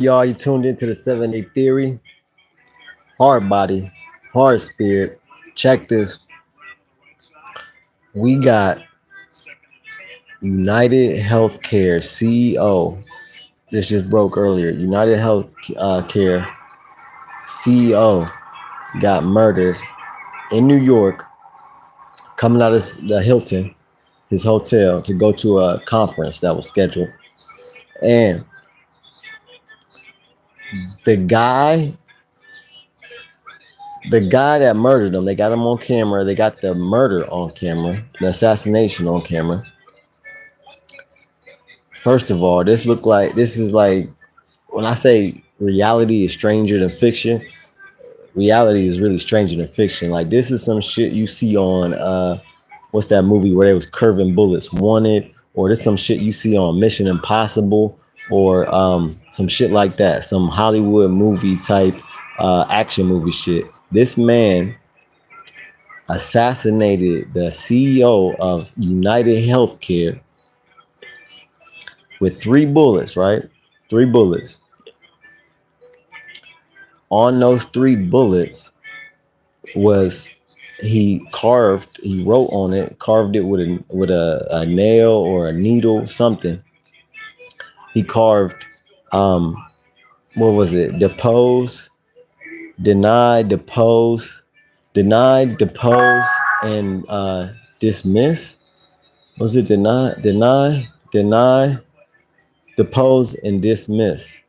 Y'all, you tuned into the 7-Day Theory. Hard body, hard spirit. Check this. We got United Healthcare CEO. This just broke earlier. United Health Care CEO got murdered in New York, coming out of the Hilton, his hotel, to go to a conference that was scheduled. And the guy the guy that murdered him, they got him on camera. They got the murder on camera, the assassination on camera. First of all, this is like when I say reality is stranger than fiction, reality is really stranger than fiction. Like this is some shit you see on what's that movie where they was curving bullets wanted, or this some shit you see on Mission Impossible, or some shit like that, some Hollywood movie type action movie shit. This man assassinated the CEO of United Healthcare with three bullets, right? Three bullets. On those three bullets was he wrote on it, carved it with a nail or a needle, something. He carved what was it? Depose, denied, depose, and dismiss. Was it deny, depose, and dismiss?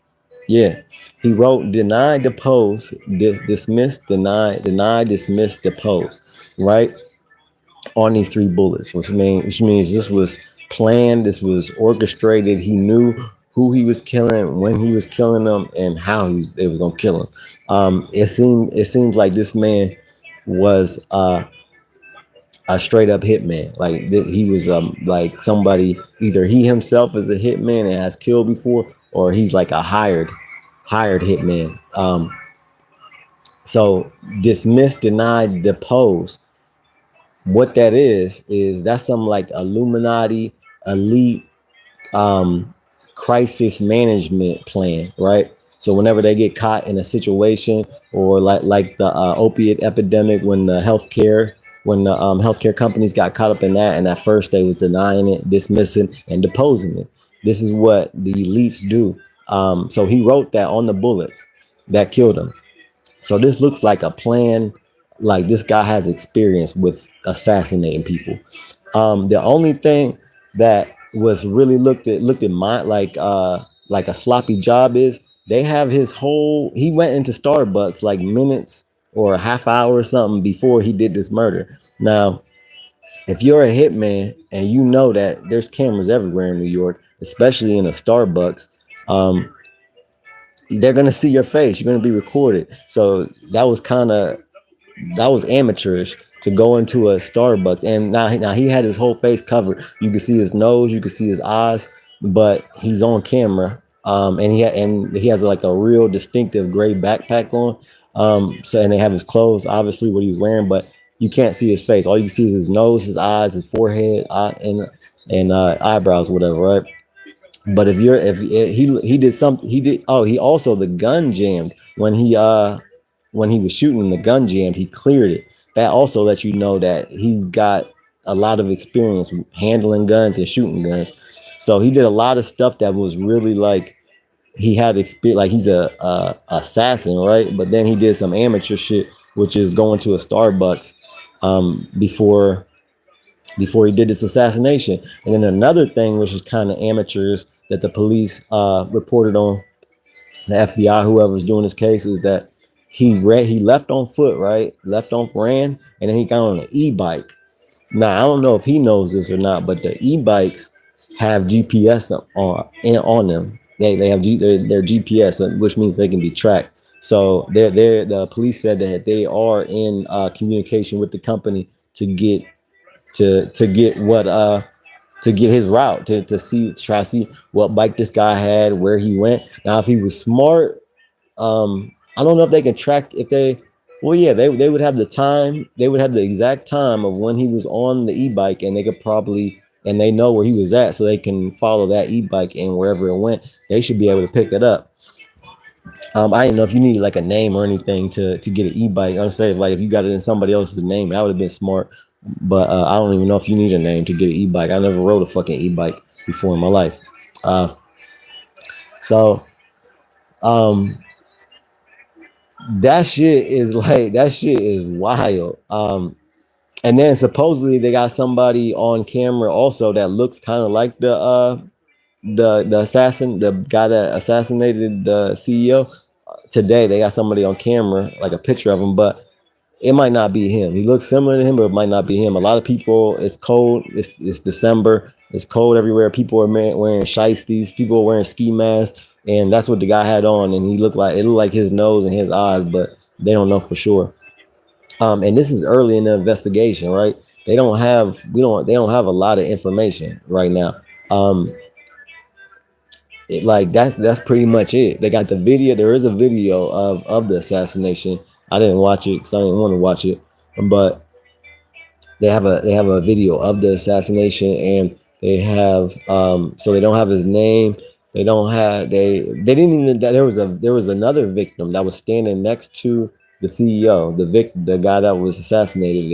Yeah, he wrote deny, depose, dismiss, deny, dismiss, depose, right? On these three bullets, which means this was planned, this was orchestrated. He knew who he was killing, when he was killing them, and how they was gonna kill him. It seems like this man was a straight up hitman. Like he was like somebody, either he himself is a hitman and has killed before, or he's like a hired hitman. So dismiss, deny, depose. What that is that's some like Illuminati elite crisis management plan, right? So whenever they get caught in a situation, or like the opiate epidemic, when the healthcare companies got caught up in that, and at first they was denying it, dismissing, and deposing it. This is what the elites do. So he wrote that on the bullets that killed him. So this looks like a plan. Like this guy has experience with assassinating people. The only thing that was really looked at my like a sloppy job is they have his whole. He went into Starbucks like minutes or a half hour or something before he did this murder. Now, if you're a hitman and you know that there's cameras everywhere in New York, especially in a Starbucks, they're gonna see your face. You're gonna be recorded. So that was amateurish to go into a Starbucks. And now he had his whole face covered. You could see his nose, you could see his eyes, but he's on camera. And he has like a real distinctive gray backpack on. So and they have his clothes, obviously what he was wearing, but you can't see his face. All you can see is his nose, his eyes, his forehead, and eyebrows, whatever, right? But if he did something, he also, the gun jammed when he was shooting, the gun jammed, he cleared it. That also lets you know that he's got a lot of experience handling guns and shooting guns. So he did a lot of stuff that was really like he had experience, like he's a assassin, right? But then he did some amateur shit, which is going to a Starbucks before he did this assassination. And then another thing, which is kind of amateurish, that the police reported on, the FBI, whoever's doing this case, is that he left on foot, right? Ran, and then he got on an e-bike. Now, I don't know if he knows this or not, but the e-bikes have GPS on them. They have their GPS, which means they can be tracked. So the police said that they are in communication with the company to get his route, to try to see what bike this guy had, where he went. Now, if he was smart, I don't know if they can track if they. Well, yeah, they would have the time. They would have the exact time of when he was on the e-bike, and they could probably, and they know where he was at, so they can follow that e-bike, and wherever it went, they should be able to pick it up. I didn't know if you needed like a name or anything to get an e-bike. I'm saying like if you got it in somebody else's name, that would have been smart. But I don't even know if you need a name to get an e-bike. I never rode a fucking e-bike before in my life. Uh, so um, that shit is wild. And then supposedly they got somebody on camera also that looks kind of like the assassin, the guy that assassinated the CEO. Today they got somebody on camera, like a picture of him, but it might not be him. He looks similar to him, but it might not be him. A lot of people, it's cold. It's December. It's cold everywhere. People are wearing shiesties. People are wearing ski masks, and that's what the guy had on. And he looked like his nose and his eyes, but they don't know for sure. And this is early in the investigation, right? They don't have a lot of information right now. Um, that's pretty much it. They got the video. There is a video of the assassination. I didn't watch it because I didn't want to watch it, but they have a video of the assassination, and they have so they don't have his name. They didn't even, there was another victim that was standing next to the CEO, the guy that was assassinated.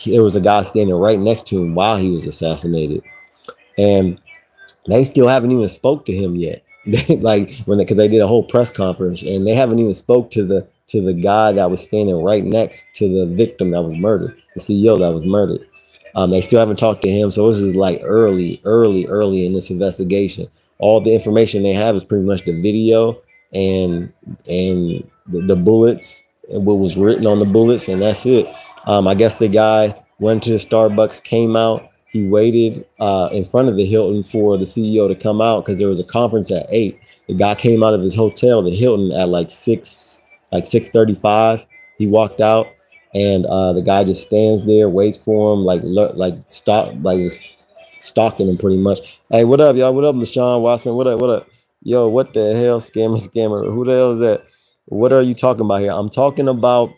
There was a guy standing right next to him while he was assassinated, and they still haven't even spoke to him yet. Because they did a whole press conference, and they haven't even spoke to the guy that was standing right next to the victim that was murdered, the CEO that was murdered. They still haven't talked to him, so this is like early in this investigation. All the information they have is pretty much the video and the bullets and what was written on the bullets, and that's it. I guess the guy went to the Starbucks, came out. He waited in front of the Hilton for the CEO to come out because there was a conference at 8. The guy came out of his hotel, the Hilton, at like 6:35. He walked out, and the guy just stands there, waits for him, was stalking him pretty much. Hey, what up, y'all? What up, LaShawn Watson? What up? What up? Yo, what the hell, scammer? Who the hell is that? What are you talking about here? I'm talking about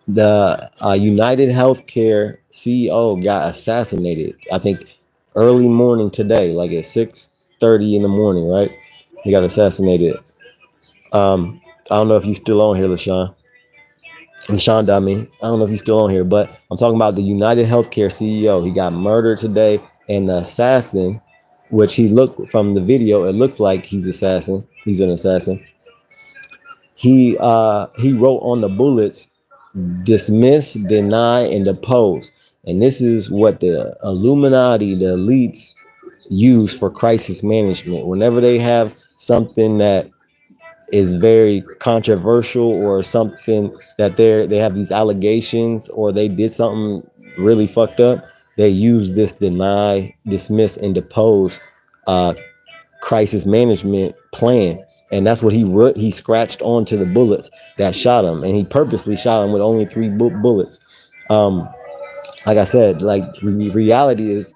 the United Healthcare CEO got assassinated. I think early morning today, like at 6:30 in the morning, right? He got assassinated. I don't know if you're still on here, LaShawn. LaShawn Dami. I don't know if he's still on here, but I'm talking about the United Healthcare CEO. He got murdered today, and the assassin, which he looked from the video, it looked like he's assassin. He's an assassin. He wrote on the bullets, dismiss, deny, and depose. And this is what the Illuminati, the elites, use for crisis management. Whenever they have something that is very controversial, or something that they have these allegations, or they did something really fucked up, they use this deny, dismiss, and depose crisis management plan. And that's what he scratched onto the bullets that shot him, and he purposely shot him with only 3 bullets. Like I said, like reality is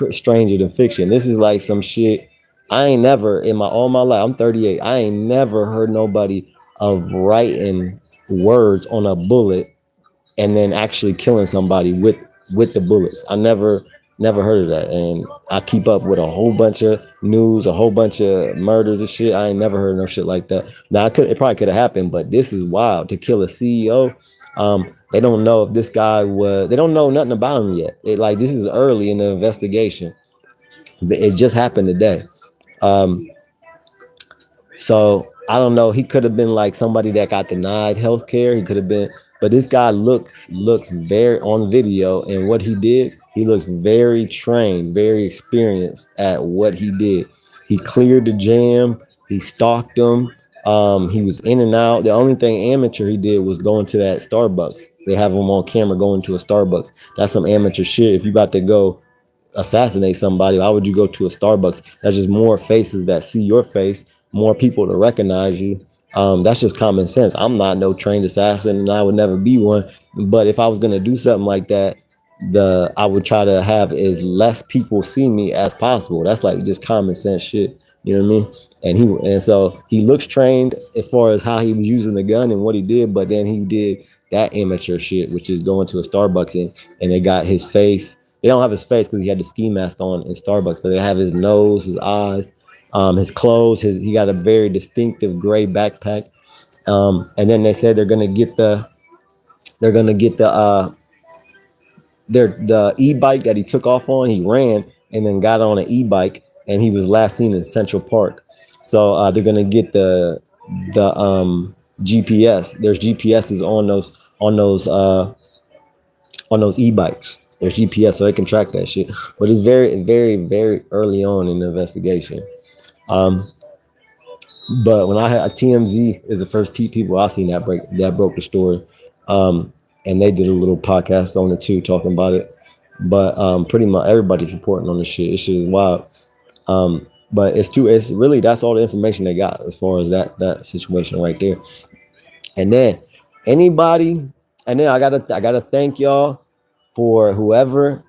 stranger than fiction. This is like some shit I ain't never in all my life. I'm 38. I ain't never heard nobody of writing words on a bullet and then actually killing somebody with the bullets. I never heard of that. And I keep up with a whole bunch of news, a whole bunch of murders and shit. I ain't never heard no shit like that. Now it probably could have happened, but this is wild. To kill a CEO. They don't know if this guy they don't know nothing about him yet. This is early in the investigation. It just happened today. So I don't know. He could have been like somebody that got denied health care. He could have been, but this guy looks very, on video, and what he did, he looks very trained, very experienced at what he did. He cleared the jam. He stalked them. He was in and out. The only thing amateur he did was going to that Starbucks. They have him on camera going to a Starbucks. That's some amateur shit. If you about to go assassinate somebody, why would you go to a Starbucks? That's just more faces that see your face, more people to recognize you. That's just common sense. I'm not no trained assassin, and I would never be one. But if I was gonna do something like that, I would try to have as less people see me as possible. That's like just common sense shit. You know what I mean? And so he looks trained as far as how he was using the gun and what he did, but then he did that amateur shit, which is going to a Starbucks and they got his face. They don't have his face because he had the ski mask on in Starbucks, but they have his nose, his eyes, his clothes. He got a very distinctive gray backpack. And then they said they're gonna get the the e-bike that he took off on. He ran and then got on an e-bike, and he was last seen in Central Park. So they're gonna get the GPS. There's GPSs on those e-bikes. There's GPS, so they can track that shit. But it's very, very, very early on in the investigation. But when I had TMZ is the first people I seen that broke the story, and they did a little podcast on it too, talking about it. But pretty much everybody's reporting on this shit. This shit is wild. But it's really that's all the information they got as far as that situation right there. And then anybody, and then I gotta thank y'all for whoever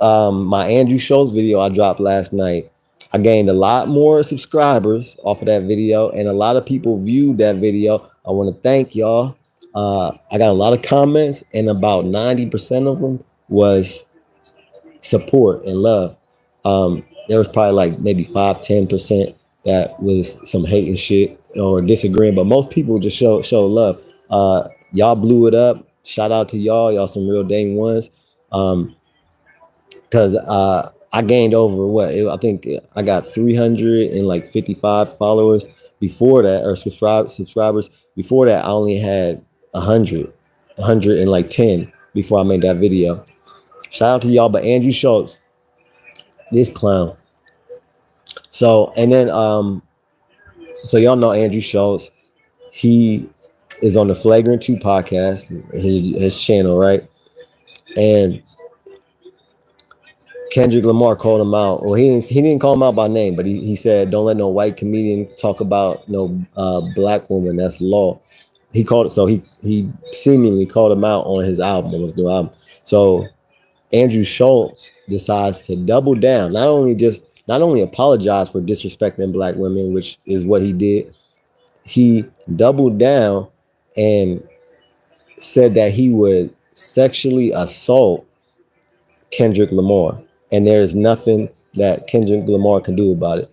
my Andrew Schulz video I dropped last night. I gained a lot more subscribers off of that video, and a lot of people viewed that video. I want to thank y'all. I got a lot of comments, and about 90% of them was support and love. There was probably like maybe 5-10% that was some hate and shit or disagreeing, but most people just show love. Y'all blew it up. Shout out to y'all. Y'all some real dang ones. Because I gained over I think I got 355 followers before that, or subscribers. Before that, I only had 110 before I made that video. Shout out to y'all, but Andrew Schulz, this clown. So, and then so y'all know Andrew Schulz. He is on the Flagrant 2 podcast, his channel, right? And Kendrick Lamar called him out. Well, he didn't call him out by name, but he said, "Don't let no white comedian talk about no black woman. That's law." He seemingly called him out on his album, on his new album. So Andrew Schulz decides to double down. Not only apologize for disrespecting black women, which is what he did. He doubled down and said that he would sexually assault Kendrick Lamar, and there's nothing that Kendrick Lamar can do about it.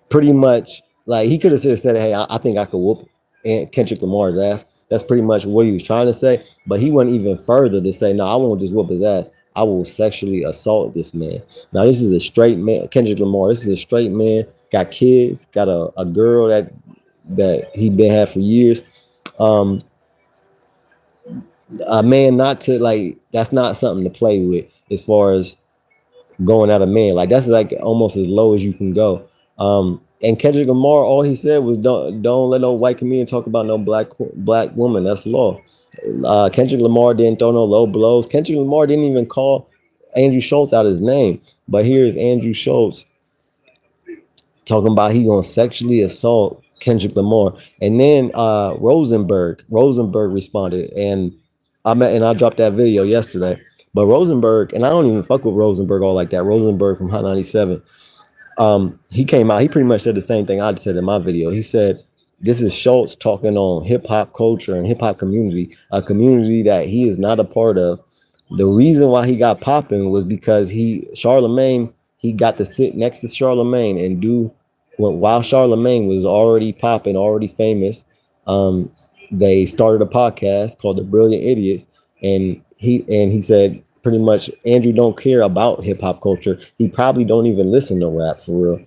Pretty much, like, he could have said, "Hey, I think I could whoop Kendrick Lamar's ass." That's pretty much what he was trying to say, but he went even further to say, "No, I won't just whoop his ass. I will sexually assault this man." Now, this is a straight man, Kendrick Lamar. This is a straight man, got kids, got a girl that he been had for years. A man not to, like, that's not something to play with as far as going at a man. Like, that's like almost as low as you can go. And Kendrick Lamar, all he said was, don't let no white comedian talk about no black woman. That's law. Kendrick Lamar didn't throw no low blows. Kendrick Lamar didn't even call Andrew Schulz out his name. But here's Andrew Schulz talking about he gonna sexually assault Kendrick Lamar. And then Rosenberg responded, and I dropped that video yesterday. But Rosenberg, and I don't even fuck with Rosenberg all like that. Rosenberg from Hot 97. He came out, he pretty much said the same thing I said in my video. He said, this is Schulz talking on hip hop culture and hip hop community, a community that he is not a part of. The reason why he got popping was because Charlamagne, he got to sit next to Charlamagne and do while Charlamagne was already popping, already famous. They started a podcast called The Brilliant Idiots, and he said pretty much Andrew don't care about hip hop culture. He probably don't even listen to rap for real.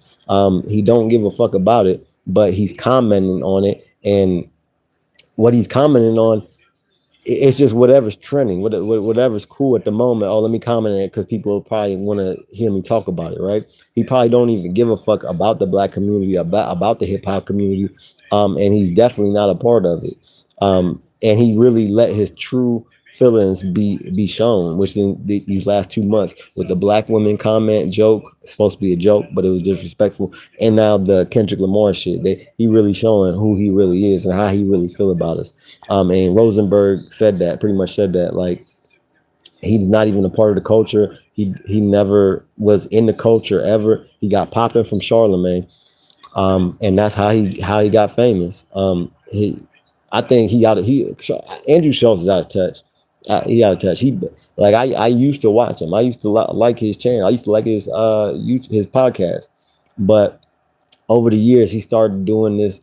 He don't give a fuck about it, but he's commenting on it, and what he's commenting on, it's just whatever's trending, whatever's cool at the moment. Oh, let me comment on it because people probably want to hear me talk about it, right? He probably don't even give a fuck about the black community, about the hip hop community, and he's definitely not a part of it. And he really let his true feelings be shown, which in these last 2 months with the black women comment joke, it's supposed to be a joke, but it was disrespectful, and now the Kendrick Lamar shit, he really showing who he really is and how he really feel about us. And Rosenberg pretty much said that like he's not even a part of the culture. He never was in the culture ever. He got popping from Charlamagne, and that's how he got famous. I think Andrew Schulz is out of touch. He out of touch. I used to watch him. I used to like his channel. I used to like his podcast. But over the years, he started doing this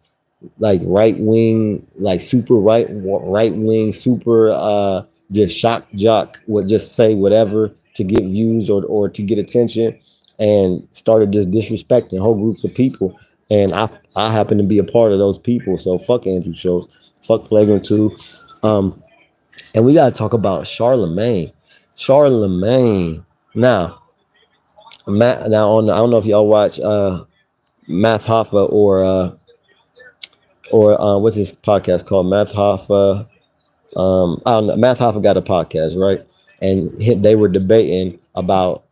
like right wing, like super right wing, super just shock jock would just say whatever to get views or to get attention, and started just disrespecting whole groups of people. And I happen to be a part of those people. So fuck Andrew Schultz, fuck Flagrant 2. Um, and we gotta talk about Charlamagne. Charlamagne. Now, Matt. Now on. I don't know if y'all watch Math Hoffa or what's his podcast called? Math Hoffa. I don't know. Math Hoffa got a podcast, right? And they were debating about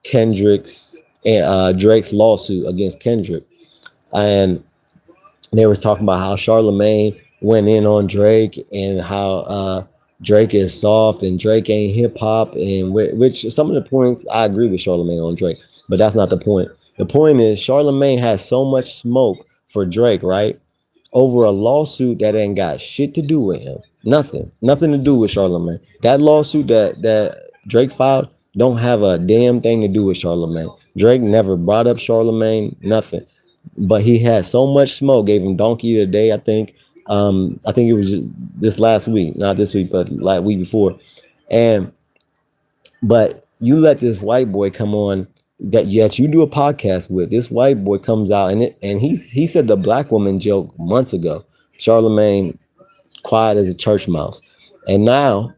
Kendrick's and Drake's lawsuit against Kendrick, and they were talking about how Charlamagne went in on Drake and how Drake is soft and Drake ain't hip hop, and which some of the points I agree with Charlamagne on Drake, but that's not the point. The point is Charlamagne has so much smoke for Drake, right? Over a lawsuit that ain't got shit to do with him. Nothing to do with Charlamagne. That lawsuit that Drake filed don't have a damn thing to do with Charlamagne. Drake never brought up Charlamagne, nothing. But he had so much smoke, gave him donkey of the day, I think. I think it was just this last week, not this week, but like week before. And but you let this white boy come on that yet you do a podcast with. This white boy comes out and he said the black woman joke months ago. Charlamagne quiet as a church mouse. And now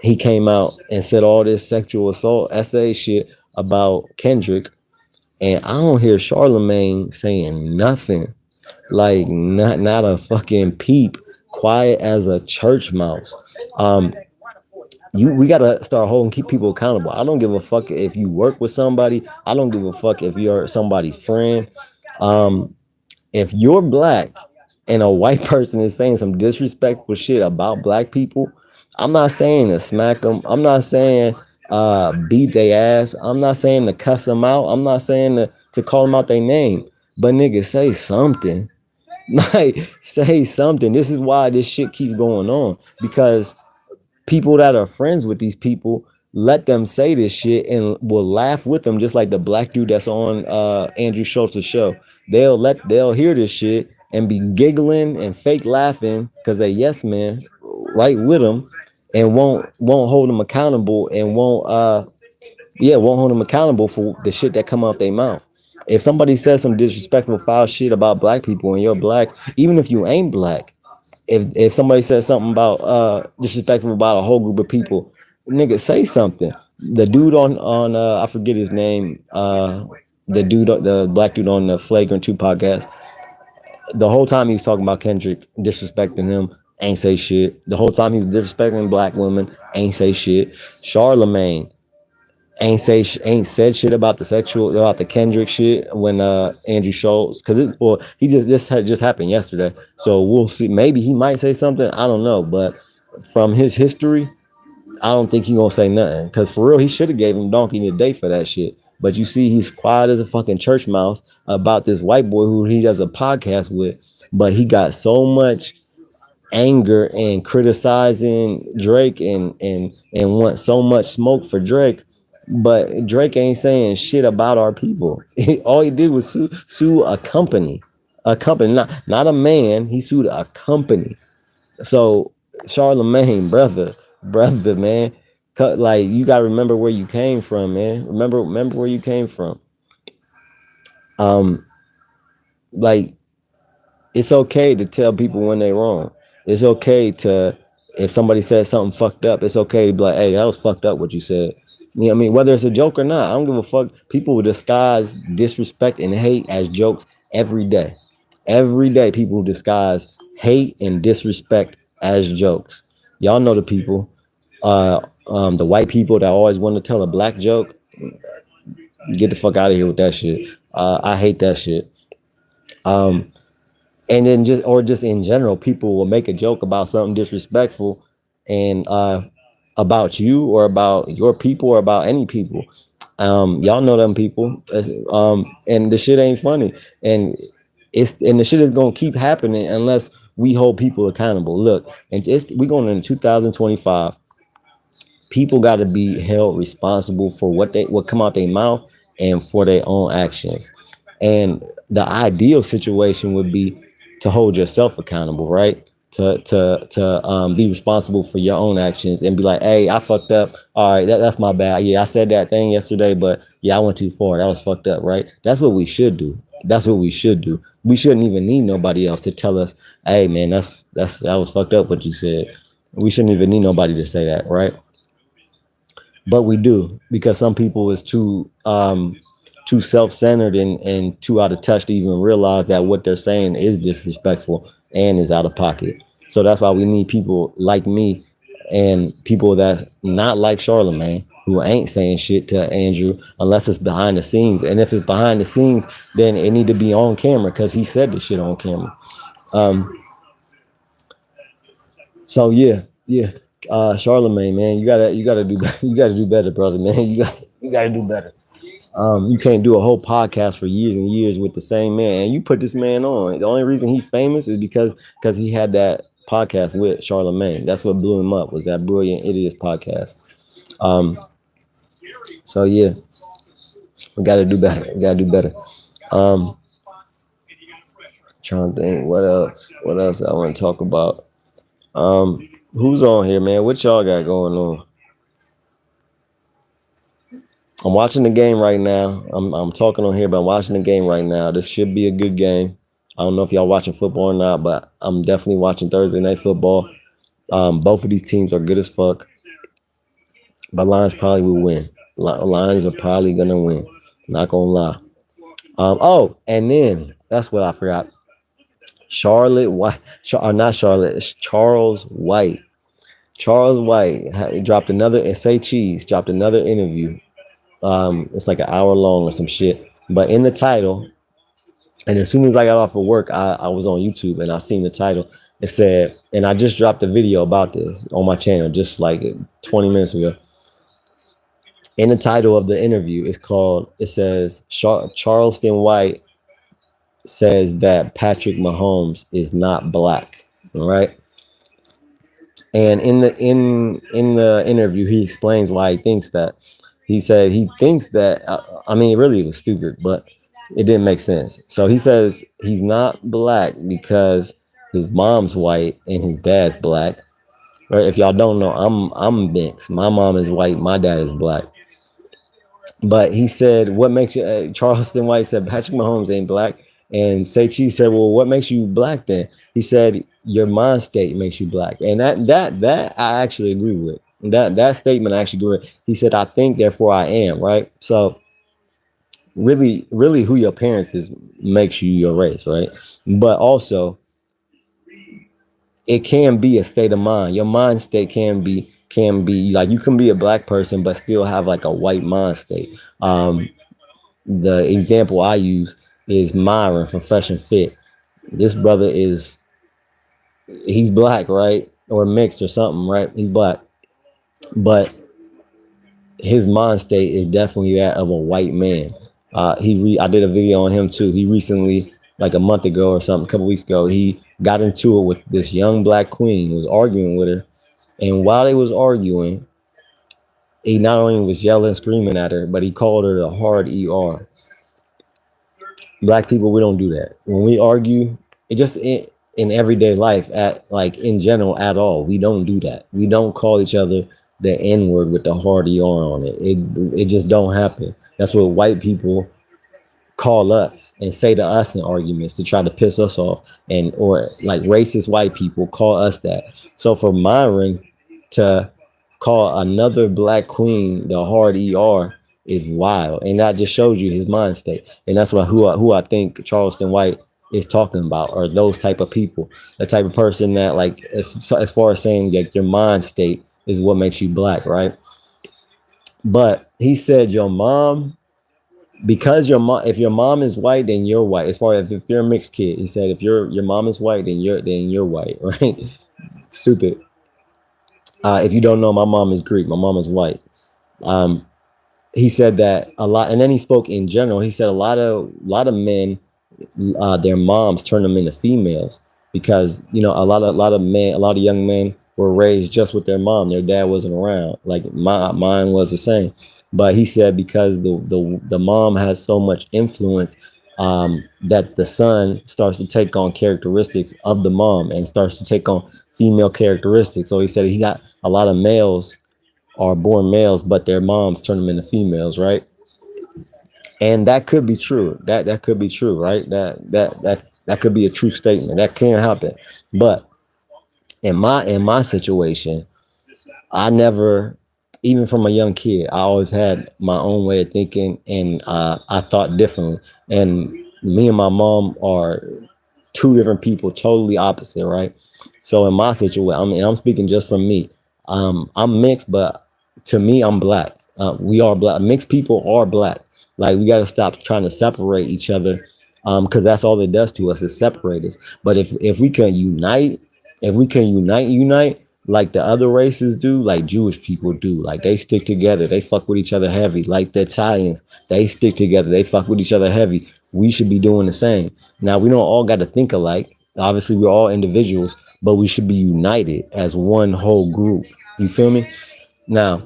he came out and said all this sexual assault essay shit about Kendrick. And I don't hear Charlamagne saying nothing. Like not a fucking peep. Quiet as a church mouse. We gotta start holding keep people accountable. I don't give a fuck if you work with somebody. I don't give a fuck if you're somebody's friend. If you're black and a white person is saying some disrespectful shit about black people, I'm not saying to smack them. I'm not saying beat their ass. I'm not saying to cuss them out. I'm not saying to call them out their name. But nigga, say something. Like say something. This is why this shit keeps going on, because people that are friends with these people let them say this shit and will laugh with them, just like the black dude that's on Andrew Schultz's show. They'll hear this shit and be giggling and fake laughing because they yes man right with them, and won't hold them accountable, and won't hold them accountable for the shit that come off their mouth. If somebody says some disrespectful foul shit about black people and you're black, even if you ain't black, if somebody says something about disrespectful about a whole group of people, nigga, say something. The dude on I forget his name, the black dude on the Flagrant 2 podcast, the whole time he was talking about Kendrick, disrespecting him, ain't say shit. The whole time he was disrespecting black women, ain't say shit. Charlamagne ain't said shit about the Kendrick shit when Andrew Schultz, because this had just happened yesterday, so we'll see. Maybe he might say something, I don't know, but from his history, I don't think he gonna say nothing, because for real he should have gave him donkey in the day for that shit. But you see he's quiet as a fucking church mouse about this white boy who he does a podcast with, but he got so much anger and criticizing Drake and want so much smoke for Drake. But Drake ain't saying shit about our people. All he did was sue a company, not a man. He sued a company. So Charlamagne, brother, man, like you gotta remember where you came from, man. Remember where you came from. Like it's okay to tell people when they're wrong. It's okay to, if somebody says something fucked up, it's okay to be like, hey, that was fucked up what you said. You know what I mean? Whether it's a joke or not, I don't give a fuck. People will disguise disrespect and hate as jokes every day. Every day, people disguise hate and disrespect as jokes. Y'all know the people. The white people that always want to tell a black joke. Get the fuck out of here with that shit. I hate that shit. And then just in general, people will make a joke about something disrespectful and about you or about your people or about any people. Y'all know them people. And the shit ain't funny. And the shit is gonna keep happening unless we hold people accountable. Look, and we going into 2025. People got to be held responsible for what come out their mouth and for their own actions. And the ideal situation would be to hold yourself accountable, right? To be responsible for your own actions and be like, hey, I fucked up. All right, that's my bad. Yeah, I said that thing yesterday, but yeah, I went too far. That was fucked up, right? That's what we should do. That's what we should do. We shouldn't even need nobody else to tell us, hey man, that was fucked up what you said. We shouldn't even need nobody to say that, right? But we do, because some people is too self-centered and too out of touch to even realize that what they're saying is disrespectful and is out of pocket. So that's why we need people like me and people that not like Charlamagne, who ain't saying shit to Andrew unless it's behind the scenes. And if it's behind the scenes, then it need to be on camera because he said the shit on camera. So yeah. Charlamagne, man, you gotta do you gotta do better, brother, man. You gotta do better. You can't do a whole podcast for years and years with the same man. And you put this man on. The only reason he's famous is because he had that podcast with Charlamagne. That's what blew him up, was that Brilliant Idiots podcast. So yeah, we gotta do better. We gotta do better. Trying to think what else I want to talk about. Who's on here, man? What y'all got going on? I'm watching the game right now. I'm talking on here, but I'm watching the game right now. This should be a good game. I don't know if y'all watching football or not, but I'm definitely watching Thursday Night Football. Both of these teams are good as fuck, but Lions probably will win. Lions are probably gonna win. Not gonna lie. Oh, and then that's what I forgot. Charlotte White, or not Charlotte, it's Charles White. Charles White dropped another. Say Cheese dropped another interview. It's like an hour long or some shit. But in the title, and as soon as I got off of work, I was on YouTube and I seen the title. It said, and I just dropped a video about this on my channel just like 20 minutes ago. In the title of the interview, it says Charleston White says that Patrick Mahomes is not black. All right. And in the interview, he explains why he thinks that. He said he thinks that, I mean, really it was stupid, but it didn't make sense. So he says he's not black because his mom's white and his dad's black. Right? If y'all don't know, I'm mixed. My mom is white, my dad is black. But he said, what makes you, Charleston White said, Patrick Mahomes ain't black. And Say Cheese said, well, what makes you black then? He said, your mind state makes you black. And that I actually agree with. That statement I actually agree with. He said, I think, therefore I am, right? So really who your parents is makes you your race, right? But also, it can be a state of mind. Your mind state can be like, you can be a black person but still have like a white mind state. The example I use is Myron from Fresh and Fit. This brother he's black, right? Or mixed or something, right? He's black. But his mind state is definitely that of a white man. I did a video on him too. He recently, like a month ago or something, a couple weeks ago, he got into it with this young black queen, was arguing with her. And while they was arguing, he not only was yelling, screaming at her, but he called her the hard ER. Black people, we don't do that. When we argue, it just in everyday life, in general at all, we don't do that. We don't call each other the N-word with the hard ER on it. It just don't happen. That's what white people call us and say to us in arguments to try to piss us off, or like racist white people call us that. So for Myron to call another black queen the hard ER is wild, and that just shows you his mind state. And that's who I think Charleston White is talking about, are those type of people, the type of person that, like, as far as saying like your mind state is what makes you black, right? But he said your mom, because if your mom is white, then you're white. As far as if you're a mixed kid, he said if your mom is white, then you're white, right? Stupid. If you don't know, my mom is Greek. My mom is white. He said that a lot, and then he spoke in general. He said a lot of men, their moms turn them into females because, you know, a lot of young men were raised just with their mom. Their dad wasn't around. Like mine was the same. But he said because the mom has so much influence that the son starts to take on characteristics of the mom and starts to take on female characteristics. So he said he got a lot of males are born males, but their moms turn them into females, right? And that could be true. That could be true, right? That could be a true statement. That can happen. But in my situation, I never, even from a young kid, I always had my own way of thinking, and I thought differently. And me and my mom are two different people, totally opposite, right? So in my situation, I mean, I'm speaking just from me. I'm mixed, but to me, I'm black. We are black. Mixed people are black. Like we got to stop trying to separate each other, because that's all it does to us is separate us. But if we can unite, unite like the other races do, like Jewish people do, like they stick together, they fuck with each other heavy. Like the Italians, they stick together, they fuck with each other heavy. We should be doing the same. Now we don't all got to think alike. Obviously, we're all individuals, but we should be united as one whole group. You feel me? Now,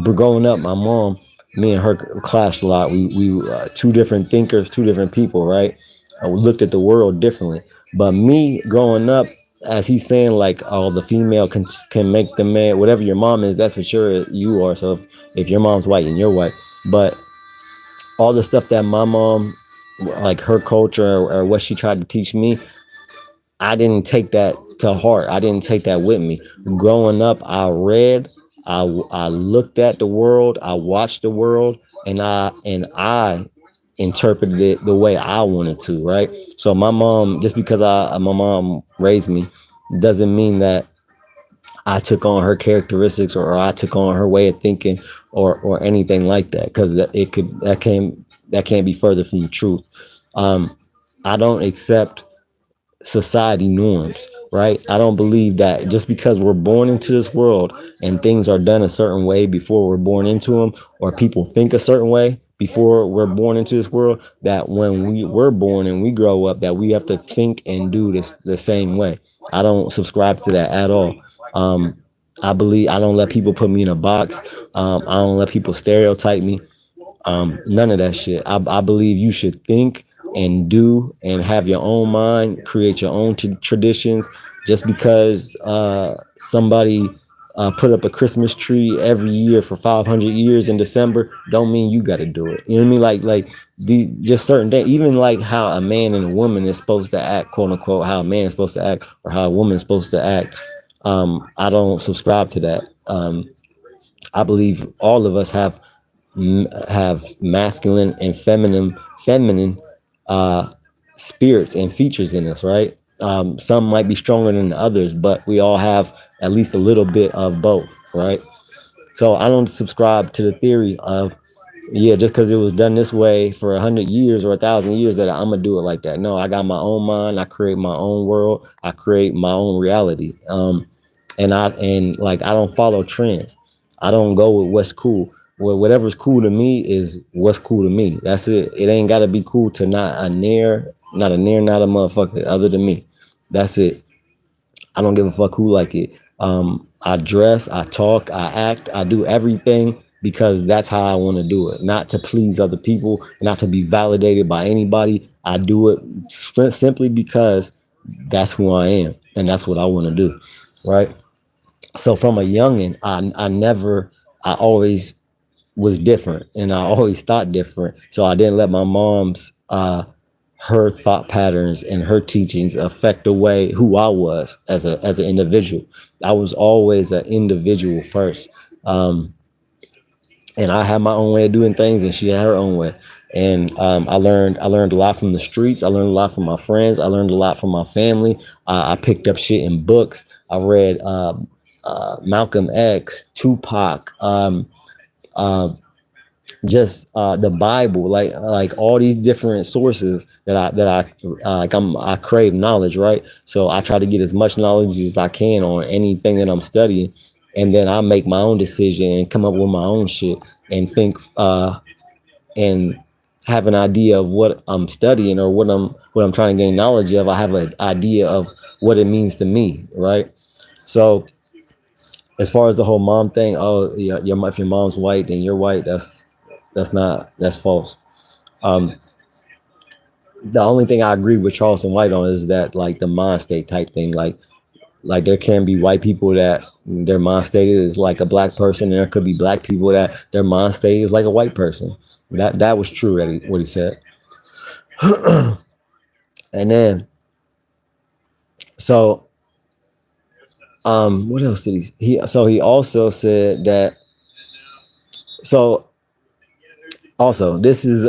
growing up, my mom, me and her clashed a lot. We two different thinkers, two different people, right? We looked at the world differently. But me growing up, as he's saying, like, oh, the female can make the man, whatever your mom is, that's what you are. So if your mom's white and you're white, but all the stuff that my mom, like her culture or what she tried to teach me, I didn't take that to heart. I didn't take that with me. Growing up, I read, I looked at the world, I watched the world, and I interpreted it the way I wanted to, right? So my mom, just because my mom raised me, doesn't mean that I took on her characteristics or I took on her way of thinking or anything like that, because that can't be further from the truth. I don't accept society norms, right? I don't believe that just because we're born into this world and things are done a certain way before we're born into them, or people think a certain way before we're born into this world, that when we were born and we grow up, that we have to think and do this the same way. I don't subscribe to that at all. Um, I believe I don't let people put me in a box. I don't let people stereotype me. None of that shit. I believe you should think and do and have your own mind, create your own traditions. Just because somebody put up a Christmas tree every year for 500 years in December, don't mean you got to do it. You know what I mean? Like the just certain things, even like how a man and a woman is supposed to act, quote unquote, how a man is supposed to act or how a woman is supposed to act. I don't subscribe to that. I believe all of us have masculine and feminine uh, spirits and features in us, right? Some might be stronger than others, but we all have at least a little bit of both, right? So I don't subscribe to the theory of, yeah, just because it was done this way for 100 years or 1,000 years that I'm gonna do it like that. No, I got my own mind. I create my own world. I create my own reality. And like I don't follow trends. I don't go with what's cool. Well, whatever's cool to me is what's cool to me. That's it. It ain't gotta be cool to not a motherfucker other than me. That's it. I don't give a fuck who like it. I dress, I talk, I act, I do everything because that's how I want to do it. Not to please other people, not to be validated by anybody. I do it simply because that's who I am and that's what I want to do. Right. So from a youngin, I always was different and I always thought different. So I didn't let my mom's her thought patterns and her teachings affect the way who I was as an individual. I was always an individual first. And I had my own way of doing things and she had her own way. And I learned a lot from the streets. I learned a lot from my friends. I learned a lot from my family. I picked up shit in books. I read Malcolm X, Tupac, just the Bible, like all these different sources I crave knowledge, right? So I try to get as much knowledge as I can on anything that I'm studying, and then I make my own decision and come up with my own shit and think and have an idea of what I'm studying or what I'm trying to gain knowledge of. I have an idea of what it means to me, right? So as far as the whole mom thing, oh, yeah, if your mom's white, then you're white. That's false. Um, The only thing I agree with Charleston White on is that like the mind state type thing, like there can be white people that their mind state is like a black person, and there could be black people that their mind state is like a white person. That was true that what he said. And then so what else did he also said that so also this is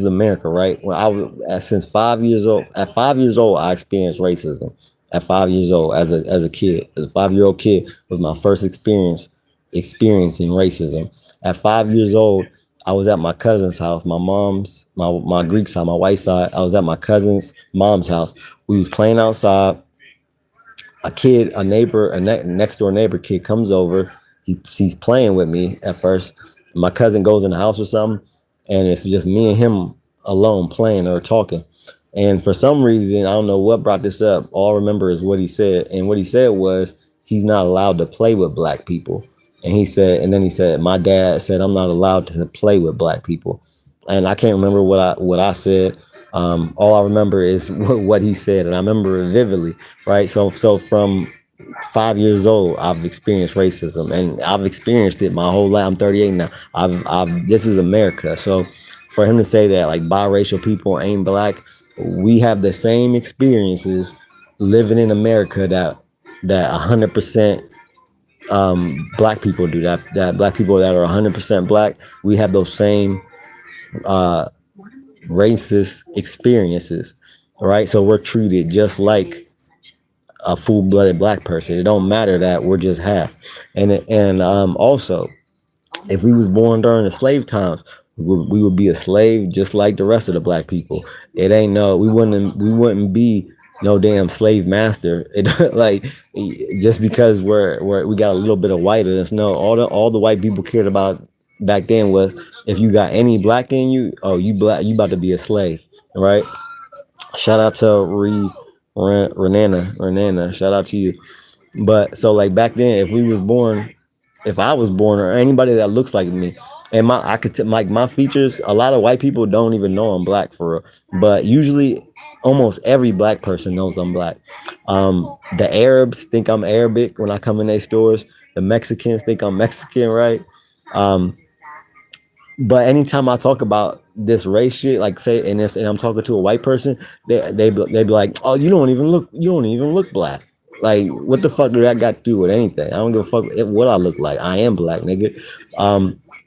America, right? When I was since 5 years old, at 5 years old I experienced racism. At 5 years old, as a kid, as a 5 year old kid was my first experience experiencing racism. At 5 years old, I was at my cousin's house, my Greek side, my white side. I was at my cousin's mom's house. We was playing outside. A neighbor, next door neighbor kid comes over. He's playing with me at first. My cousin goes in the house or something, and it's just me and him alone playing or talking. And for some reason, I don't know what brought this up. All I remember is what he said. And what he said was he's not allowed to play with black people. And then he said, my dad said I'm not allowed to play with black people. And I can't remember what I said. All I remember is what he said, and I remember it vividly. Right. So from 5 years old, I've experienced racism, and I've experienced it my whole life. I'm 38 now. This is America. So for him to say that like biracial people ain't black, we have the same experiences living in America that 100% black people do. That black people that are 100% black, we have those same racist experiences, right? So we're treated just like a full-blooded black person. It don't matter that we're just half. And also, if we was born during the slave times, we would be a slave just like the rest of the black people. It ain't no, we wouldn't be no damn slave master. It like just because we got a little bit of whiteness. No, all the white people cared about back then was if you got any black in you, oh, you black, you about to be a slave, right? Shout out to Renana, shout out to you. But so like back then, if I was born, or anybody that looks like me, and like my features, a lot of white people don't even know I'm black for real. But usually, almost every black person knows I'm black. The Arabs think I'm Arabic when I come in their stores. The Mexicans think I'm Mexican, right? Um, but anytime I talk about this race shit, like say, and I'm talking to a white person, they be like, "Oh, you don't even look black." Like, what the fuck do that got to do with anything? I don't give a fuck what I look like. I am black, nigga.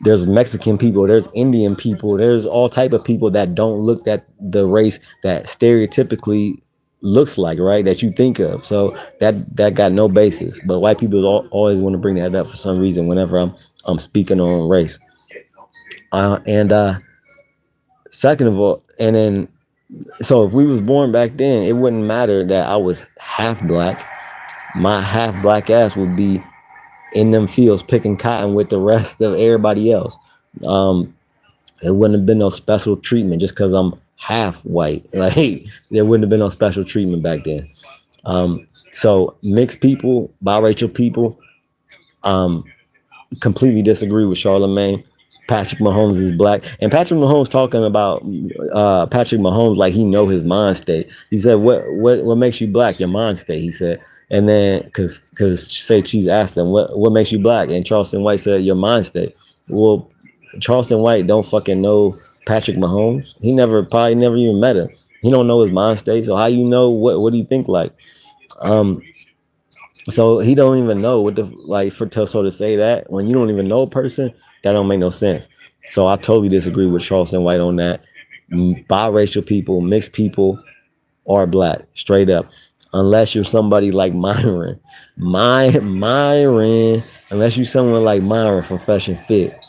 There's Mexican people, there's Indian people, there's all type of people that don't look at the race that stereotypically looks like, right? That you think of. So that got no basis. But white people always want to bring that up for some reason whenever I'm speaking on race. And second of all, and then so if we was born back then, it wouldn't matter that I was half black. My half black ass would be in them fields picking cotton with the rest of everybody else. It wouldn't have been no special treatment just because I'm half white. Like there wouldn't have been no special treatment back then. So mixed people, biracial people, completely disagree with Charlamagne. Patrick Mahomes is black, and Patrick Mahomes talking about Patrick Mahomes like he know his mind state. He said, "What makes you black? Your mind state." He said, and then because say Cheese asked him, "What makes you black?" And Charleston White said, "Your mind state." Well, Charleston White don't fucking know Patrick Mahomes. He probably never even met him. He don't know his mind state. So how you know what do you think like? So he don't even know what the like so to say that when you don't even know a person, that don't make no sense. So I totally disagree with Charleston White on that. Biracial people, mixed people are black, straight up. Unless you're somebody like Myron. Unless you're someone like Myron from Fresh and Fit,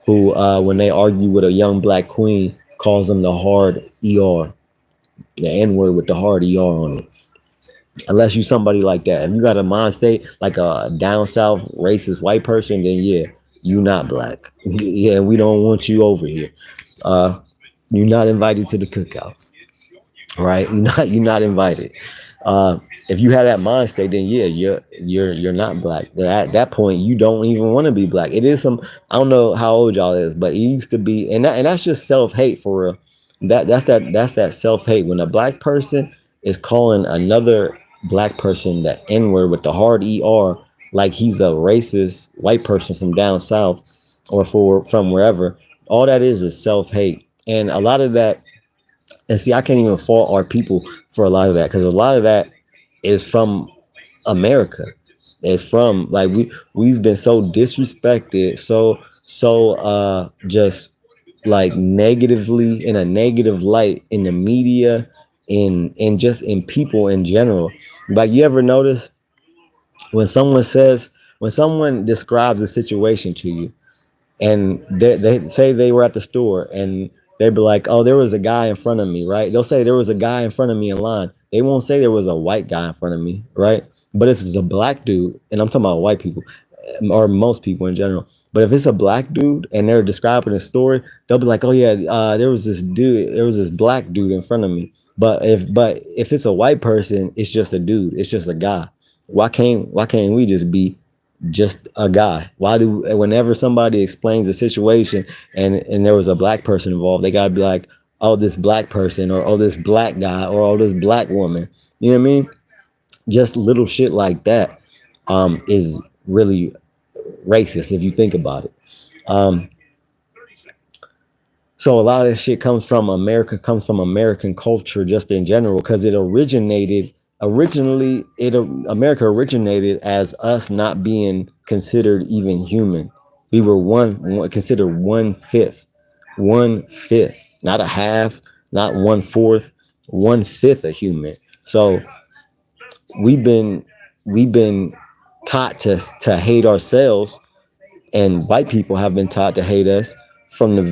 who when they argue with a young black queen, calls them the hard ER. The N-word with the hard ER on it. Unless you somebody like that. If you got a mind state like a down south racist white person, then yeah, you not black. Yeah, we don't want you over here. You're not invited to the cookout. Right? You're not invited. If you have that mind state, then yeah, you're not black. At that point, you don't even want to be black. It is I don't know how old y'all is, but it used to be, and that's just self-hate for real. That's that self-hate when a black person is calling another black person the n-word with the hard er, like he's a racist white person from down south or from wherever. All that is self-hate. And a lot of that, and see, I can't even fault our people for a lot of that, because a lot of that is from America. It's from, like, we've been so disrespected, so just like negatively, in a negative light, in the media, in just in people in general. Like, you ever notice when someone describes a situation to you, and they say they were at the store, and they'd be like, oh, there was a guy in front of me, right? They'll say there was a guy in front of me in line. They won't say there was a white guy in front of me, right? But if it's a black dude, and I'm talking about white people, or most people in general, but if it's a black dude and they're describing a story, they'll be like, oh yeah, there was this black dude in front of me. But if it's a white person, it's just a dude, it's just a guy. Why can't we just be just a guy? Why do, whenever somebody explains a situation and there was a black person involved, they gotta be like, oh, this black person, or oh, this black guy, or oh, this black woman? You know what I mean? Just little shit like that is really racist if you think about it. Um, so a lot of this shit comes from American culture just in general, because it originally it America originated as us not being considered even human. We were considered one fifth, not a half, not one fourth, one fifth a human. So we've been we've been taught to hate ourselves, and white people have been taught to hate us from the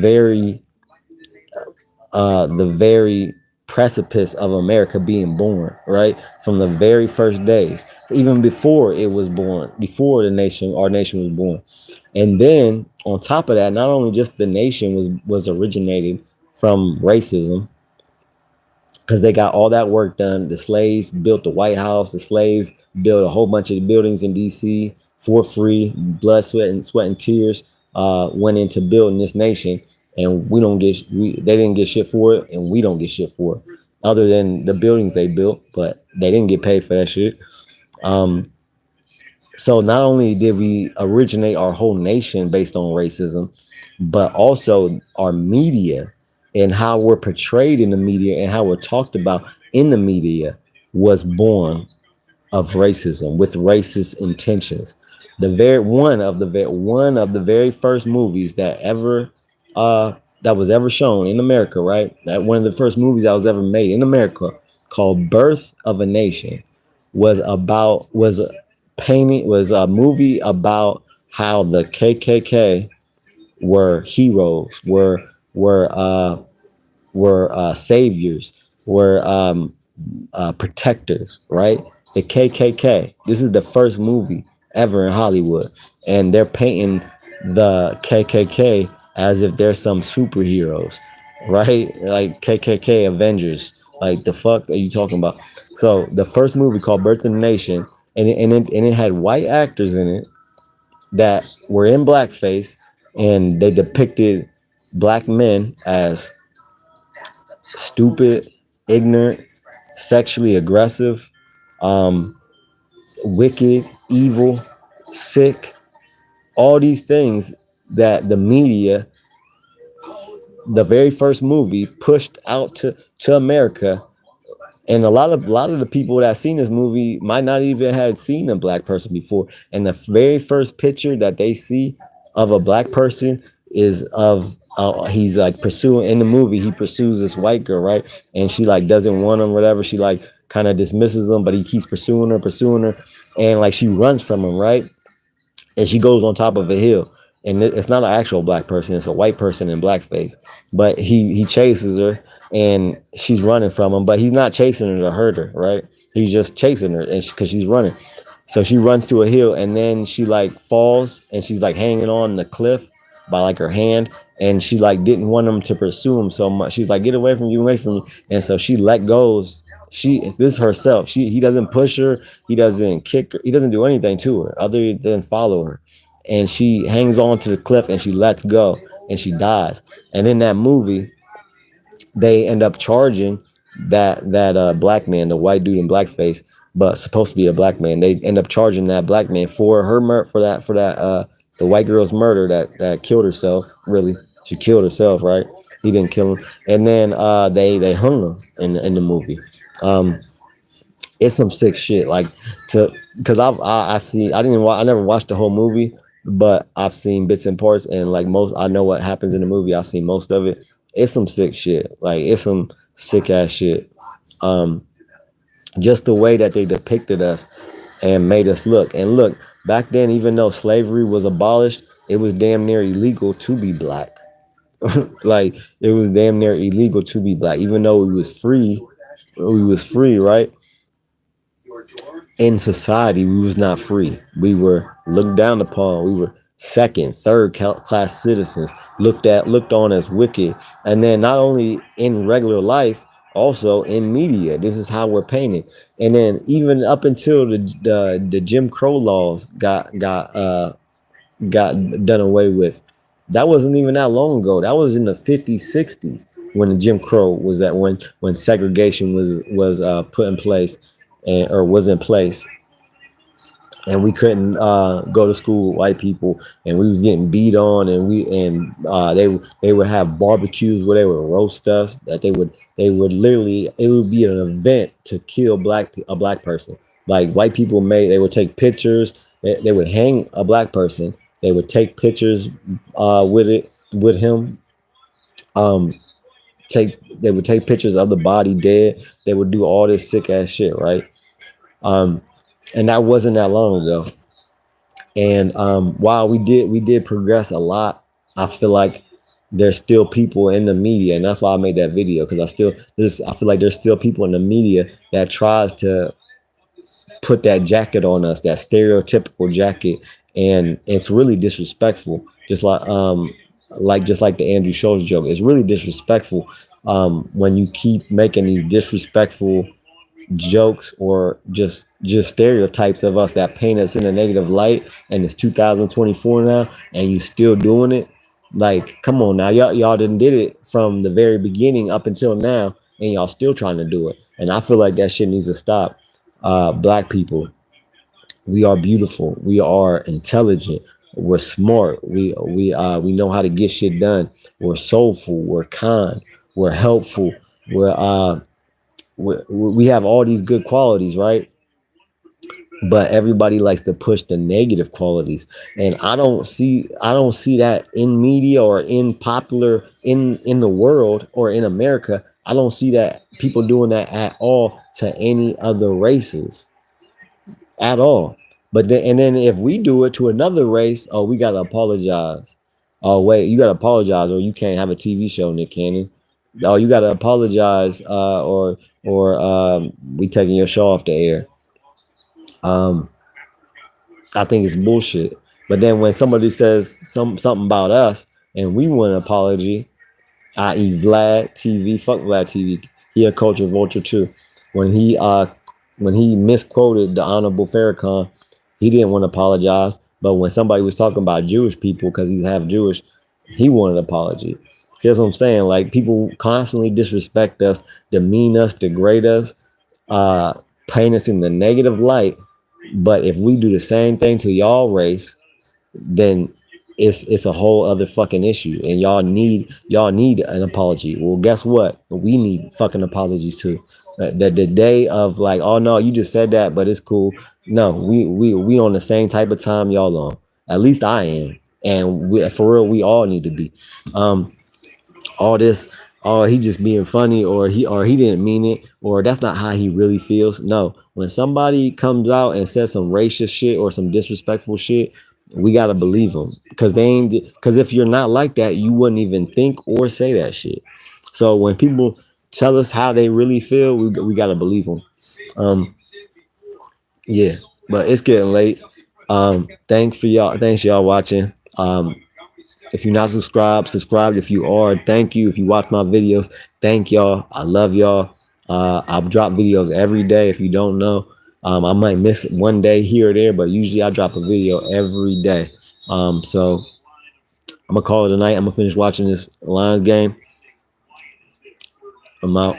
very precipice of America being born, right? From the very first days, even before it was born, before our nation was born. And then on top of that, not only just the nation was originated from racism, because they got all that work done. The slaves built the White House. The slaves built a whole bunch of buildings in D.C. for free. Blood, sweat, and tears went into building this nation, and they didn't get shit for it, and we don't get shit for it, other than the buildings they built, but they didn't get paid for that shit. Um, so not only did we originate our whole nation based on racism, but also our media and how we're portrayed in the media and how we're talked about in the media was born of racism with racist intentions. The very one of the very first movies that was ever shown in America, right? That one of the first movies that was ever made in America, called Birth of a Nation, was about was a painting was a movie about how the KKK were heroes, were saviors, were protectors, right? The KKK. This is the first movie ever in Hollywood, and they're painting the KKK as if they're some superheroes, right? Like KKK Avengers. Like, the fuck are you talking about? So the first movie, called Birth of the Nation, and it had white actors in it that were in blackface, and they depicted black men as stupid, ignorant, sexually aggressive, um, wicked, evil, sick, all these things that the media, the very first movie, pushed out to America. And a lot of the people that seen this movie might not even had seen a black person before. And the very first picture that they see of a black person is of he's like pursuing, in the movie he pursues this white girl, right? And she like doesn't want him, whatever. She like kind of dismisses him, but he keeps pursuing her, and like she runs from him, right? And she goes on top of a hill, and it's not an actual black person, it's a white person in blackface, but he chases her, and she's running from him, but he's not chasing her to hurt her, right? He's just chasing her, and because she's running. So she runs to a hill, and then she like falls, and she's like hanging on the cliff by like her hand, and she like didn't want him to pursue him so much. She's like, get away from you, away from me. And so she let goes. This herself. He doesn't push her, he doesn't kick her, he doesn't do anything to her other than follow her. And she hangs on to the cliff, and she lets go, and she dies. And in that movie, they end up charging that black man, the white dude in blackface, but supposed to be a black man. They end up charging that black man for her for that the white girl's murder that killed herself. Really, she killed herself, right? He didn't kill him, and then they hung him in the movie. Um, it's some sick shit. Like to because I see I never watched the whole movie, but I've seen bits and parts, and like most I know what happens in the movie. I've seen most of it. It's some sick shit. Like it's some sick ass shit. Um, just the way that they depicted us and made us look. And look, back then, even though slavery was abolished, it was damn near illegal to be black. Like it was damn near illegal to be black, even though we was free. We was free, right? In society, we was not free. We were looked down upon. We were second, third class citizens, looked on as wicked. And then not only in regular life, also in media. This is how we're painted. And then even up until the Jim Crow laws got done away with. That wasn't even that long ago. That was in the 50s, 60s when the Jim Crow was that when segregation was put in place or was in place, and we couldn't go to school with white people, and we was getting beat on, and they would have barbecues where they would roast us. That they would literally, it would be an event to kill a black person. Like white people they would take pictures. They would hang a black person. They would take pictures with him. They would take pictures of the body dead. They would do all this sick ass shit, right? And that wasn't that long ago. And while we did progress a lot, I feel like there's still people in the media, and that's why I made that video, because I feel like there's still people in the media that tries to put that jacket on us, that stereotypical jacket, and it's really disrespectful. Just like the Andrew Schulz joke, it's really disrespectful when you keep making these disrespectful jokes or just stereotypes of us that paint us in a negative light, and it's 2024 now and you still doing it. Like, come on now, y'all done did it from the very beginning up until now, and y'all still trying to do it. And I feel like that shit needs to stop. Black people, we are beautiful, we are intelligent, we're smart, we know how to get shit done, we're soulful, we're kind, we're helpful, we have all these good qualities, right? But everybody likes to push the negative qualities, and I don't see that in media or in popular in the world or in America. I don't see that people doing that at all to any other races at all. But then if we do it to another race, oh, we gotta apologize. Oh wait, you gotta apologize, or you can't have a TV show, Nick Cannon. Oh, you gotta apologize, or we taking your show off the air. I think it's bullshit. But then when somebody says something about us and we want an apology, i.e. Vlad TV, fuck Vlad TV, he a culture vulture too. When he misquoted the Honorable Farrakhan, he didn't want to apologize. But when somebody was talking about Jewish people because he's half Jewish, he wanted an apology. See, that's what I'm saying. Like, people constantly disrespect us, demean us, degrade us, paint us in the negative light. But if we do the same thing to y'all race, then it's a whole other fucking issue, and y'all need an apology. Well, guess what? We need fucking apologies too. The day of like, oh no, you just said that, but it's cool. No, we on the same type of time y'all on. At least I am, and for real, we all need to be. All this, oh, he just being funny, or he didn't mean it, or that's not how he really feels. No, when somebody comes out and says some racist shit or some disrespectful shit, we gotta believe them, because if you're not like that, you wouldn't even think or say that shit. So when people tell us how they really feel, we gotta believe them. Yeah, but it's getting late. Thanks y'all watching. If you're not subscribed, subscribe. If you are, thank you. If you watch my videos, thank y'all. I love y'all. I'll drop videos every day. If you don't know, I might miss one day here or there, but usually I drop a video every day. So I'm gonna call it a night. I'm gonna finish watching this Lions game. I'm out.